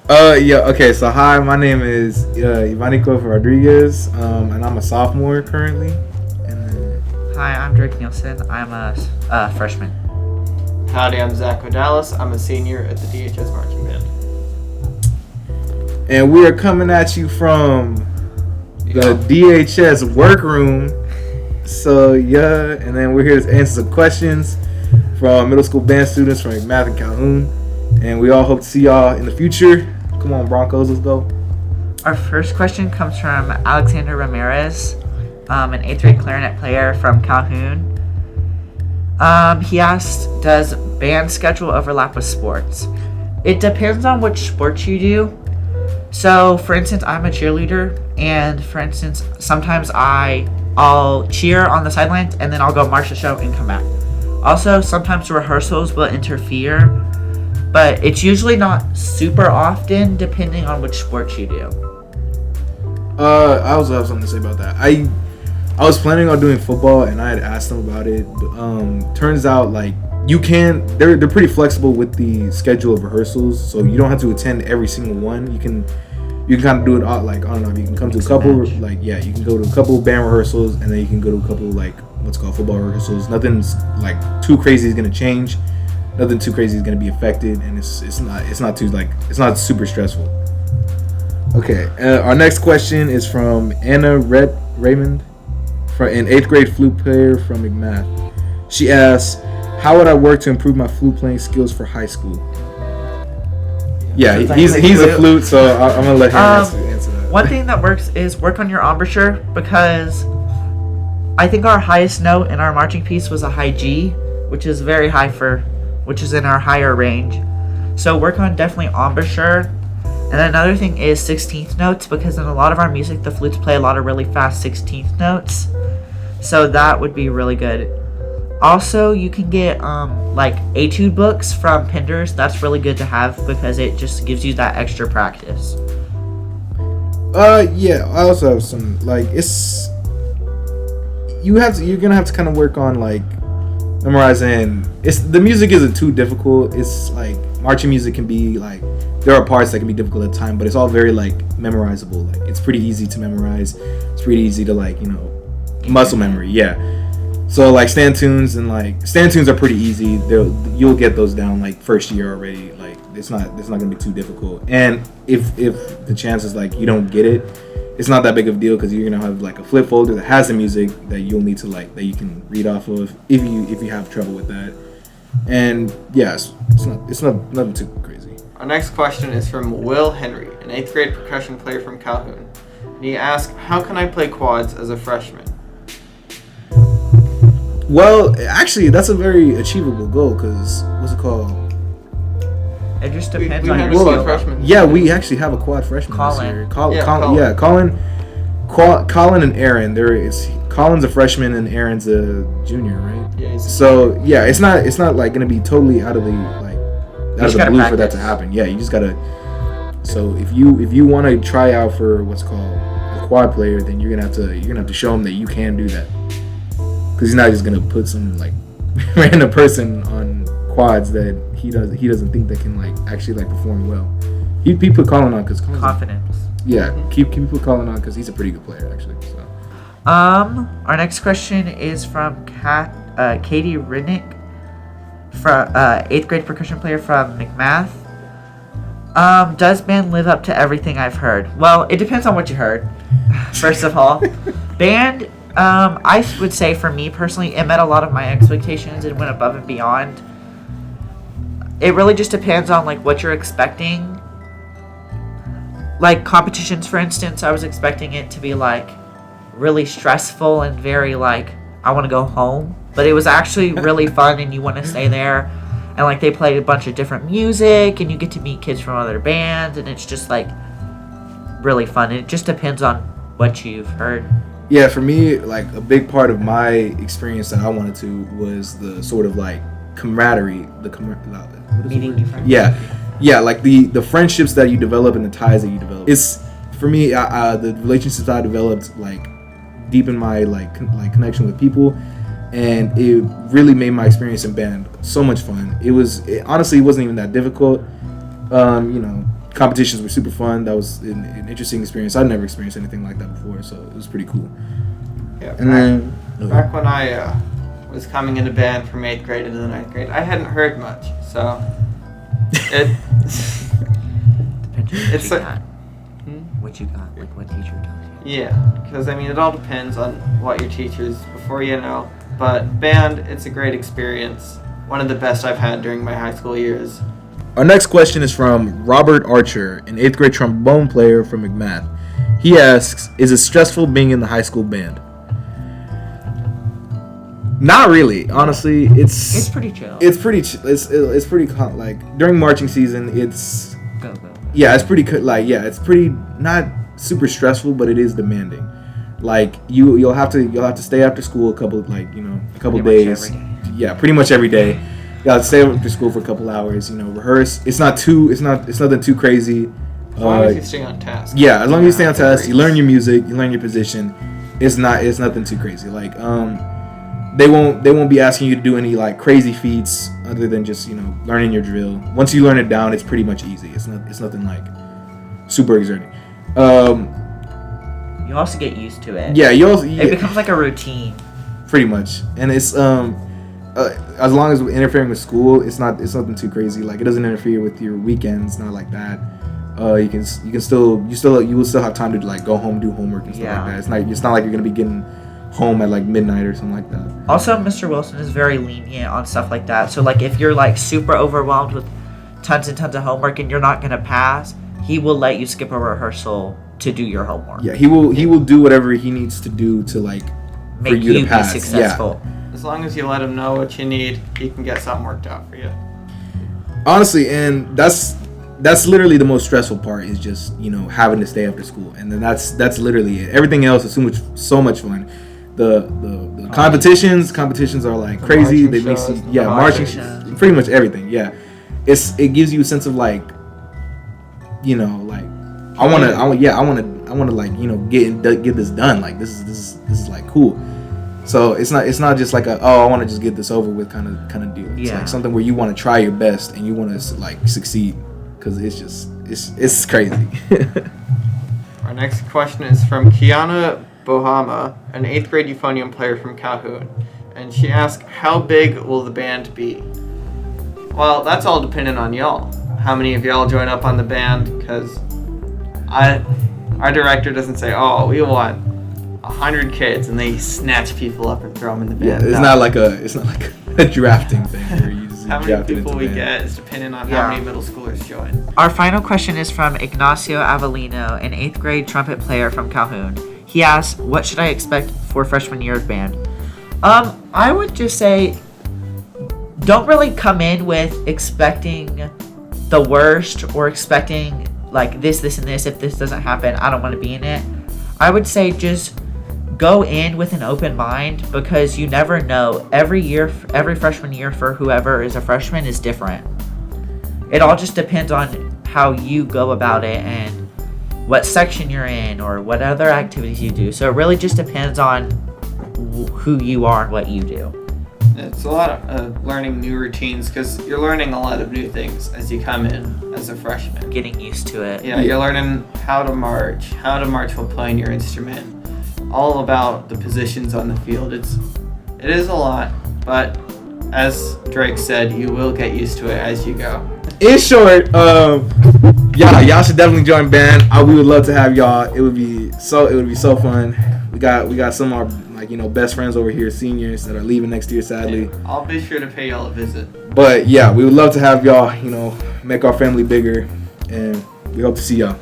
Yeah, okay, so hi, my name is Ivanico Rodriguez, and I'm a sophomore currently. And Hi, I'm Drake Nielsen. I'm a freshman. Howdy, I'm Zach Odalis. I'm a senior at the DHS Marching Band. and we are coming at you from the DHS workroom. So, yeah, and then we're here to answer some questions from middle school band students from McMath and Calhoun. And we all hope to see y'all in the future. Come on, Broncos, let's go. Our first question comes from Alexander Ramirez, an 8th grade clarinet player from Calhoun. He asked, does band schedule overlap with sports? It depends on which sports you do. So, for instance, I'm a cheerleader, and for instance, sometimes I'll cheer on the sidelines, and then I'll go march the show and come back. Also, sometimes rehearsals will interfere, but it's usually not super often, depending on which sports you do. I also have something to say about that. I was planning on doing football, and I had asked them about it. But, turns out, like, you can. They're pretty flexible with the schedule of rehearsals, so you don't have to attend every single one. You can kind of do it all, like, I don't know. You can come to a couple, like, yeah, you can go to a couple band rehearsals, and then you can go to a couple, like, what's called football rehearsals. Nothing's like too crazy is gonna change. Nothing too crazy is gonna be affected, and it's not too, like, it's not super stressful. Okay, our next question is from Anna Raymond, an 8th grade flute player from McMath. She asks, how would I work to improve my flute playing skills for high school? Yeah, he's a flute, so I'm gonna let him answer that. One thing that works is work on your embouchure, because I think our highest note in our marching piece was a high G, which is very high which is in our higher range. So work on definitely embouchure. And then another thing is 16th notes, because in a lot of our music, the flutes play a lot of really fast 16th notes. So that would be really good. Also, you can get like etude books from Penders. That's really good to have, because it just gives you that extra practice. Yeah, I also have some, like, you're gonna have to kind of work on, like, memorizing. The music isn't too difficult. It's like marching music can be, like, there are parts that can be difficult at times, but it's all very, like, memorizable. Like, it's pretty easy to memorize. It's pretty easy to, like, muscle memory. Yeah. So, like, stand tunes are pretty easy. You'll get those down, like, first year already. Like, it's not gonna be too difficult. And if the chances, like, you don't get it, it's not that big of a deal, because you're gonna have, like, a flip folder that has the music that you'll need to, like, that you can read off of if you have trouble with that. And yes, it's not nothing too crazy. Our next question is from Will Henry, an 8th grade percussion player from Calhoun. And he asks, how can I play quads as a freshman? Well, actually, that's a very achievable goal, because what's it called? It just depends we on have your a quad skill. freshman. Yeah, we actually have a quad freshman this year. Colin. Colin and Aaron. Colin's a freshman and Aaron's a junior, right? Yeah. So yeah, it's not like gonna be totally out of the blue for that to happen. Yeah, you just gotta. So if you want to try out for what's called a quad player, then you're gonna have to show him that you can do that. Because he's not just gonna put some, like, random person on quads that he doesn't think that can, like, actually, like, perform well. He put Colin on because Confidence. Yeah, keep put Colin on because he's a pretty good player, actually. So. Our next question is from Katie Ridnick, from 8th grade percussion player from McMath. Does band live up to everything I've heard? Well, it depends on what you heard. First of all, band. I would say for me personally, it met a lot of my expectations and went above and beyond. It really just depends on, like, what you're expecting. Like competitions, for instance, I was expecting it to be, like, really stressful and very, like, I want to go home. But it was actually really fun, and you want to stay there. And, like, they played a bunch of different music, and you get to meet kids from other bands, and it's just, like, really fun. And it just depends on what you've heard. Yeah, for me, like, a big part of my experience that I wanted to was the sort of, like, camaraderie, Meeting new friends. Yeah, like the friendships that you develop and the ties that you develop. It's, for me, the relationships I developed, like, deepened my, like connection with people, and it really made my experience in band so much fun. Honestly, it wasn't even that difficult. competitions were super fun. That was an interesting experience. I'd never experienced anything like that before, so it was pretty cool. Yeah, And then back when I was coming into band from 8th grade into the 9th grade, I hadn't heard much, so it Depends on it's what you got, like what teacher taught you. yeah, because I mean it all depends on what your teachers before you know. But band, it's a great experience. One of the best I've had during my high school years. our next question is from Robert Archer, an 8th grade trombone player from McMath. He asks, "Is it stressful being in the high school band?" Not really, honestly. It's pretty chill. It's pretty. It's pretty like during marching season. It's Go. yeah. It's pretty like yeah. It's pretty not super stressful, but it is demanding. Like you'll have to stay after school a couple Pretty much days. every day. Yeah, pretty much every day. You gotta stay after school for a couple hours. Rehearse. It's nothing too crazy. As long as you stay on task. Yeah, as long as you stay on task, you learn your music, you learn your position. It's nothing too crazy. Like they won't be asking you to do any like crazy feats other than just learning your drill. Once you learn it down, it's pretty much easy. It's nothing like super exerting. You also get used to it. Yeah, It becomes like a routine. pretty much, and it's as long as we're interfering with school, it's nothing too crazy. Like it doesn't interfere with your weekends, not like that. You will still have time to like go home, do homework and stuff like that. It's not like you're gonna be getting home at like midnight or something like that. Also, Mr. Wilson is very lenient on stuff like that. So like if you're like super overwhelmed with tons and tons of homework and you're not gonna pass, he will let you skip a rehearsal to do your homework. Yeah, he will do whatever he needs to do to like Make for you to be pass. successful. As long as you let him know what you need, he can get something worked out for you. Honestly, and that's literally the most stressful part is just having to stay after school, and then that's literally it. Everything else is so much fun. The competitions are like crazy. They make marching shows, pretty much everything. Yeah, it gives you a sense of like I want to get this done. Like this is like cool. So it's not just like I want to just get this over with kind of deal. It's like something where you want to try your best and you want to like succeed, because it's crazy. Our next question is from Kiana Bohama, an 8th grade euphonium player from Calhoun, and she asks, "How big will the band be?" Well, that's all dependent on y'all. How many of y'all join up on the band? Because our director doesn't say, "Oh, we want 100 kids," and they snatch people up and throw them in the band. Yeah, it's not like a drafting thing where you just how draft many it people into we band. get is dependent on how many middle schoolers join. Our final question is from Ignacio Avellino, an 8th grade trumpet player from Calhoun. He asks, "What should I expect for freshman year of band?" I would just say, don't really come in with expecting the worst or expecting like this, and this. If this doesn't happen, I don't want to be in it. I would say just go in with an open mind, because you never know. Every freshman year for whoever is a freshman is different. It all just depends on how you go about it and what section you're in or what other activities you do. So it really just depends on who you are and what you do. It's a lot of learning new routines, because you're learning a lot of new things as you come in as a freshman. Getting used to it. Yeah, you're learning how to march while playing your instrument, all about the positions on the field. It is a lot, but as Drake said, you will get used to it as you go. In short, y'all should definitely join band. We would love to have y'all. It would be so fun. We got some of our best friends over here, seniors that are leaving next year, sadly. Yeah, I'll be sure to pay y'all a visit. But yeah, we would love to have y'all, make our family bigger, and we hope to see y'all.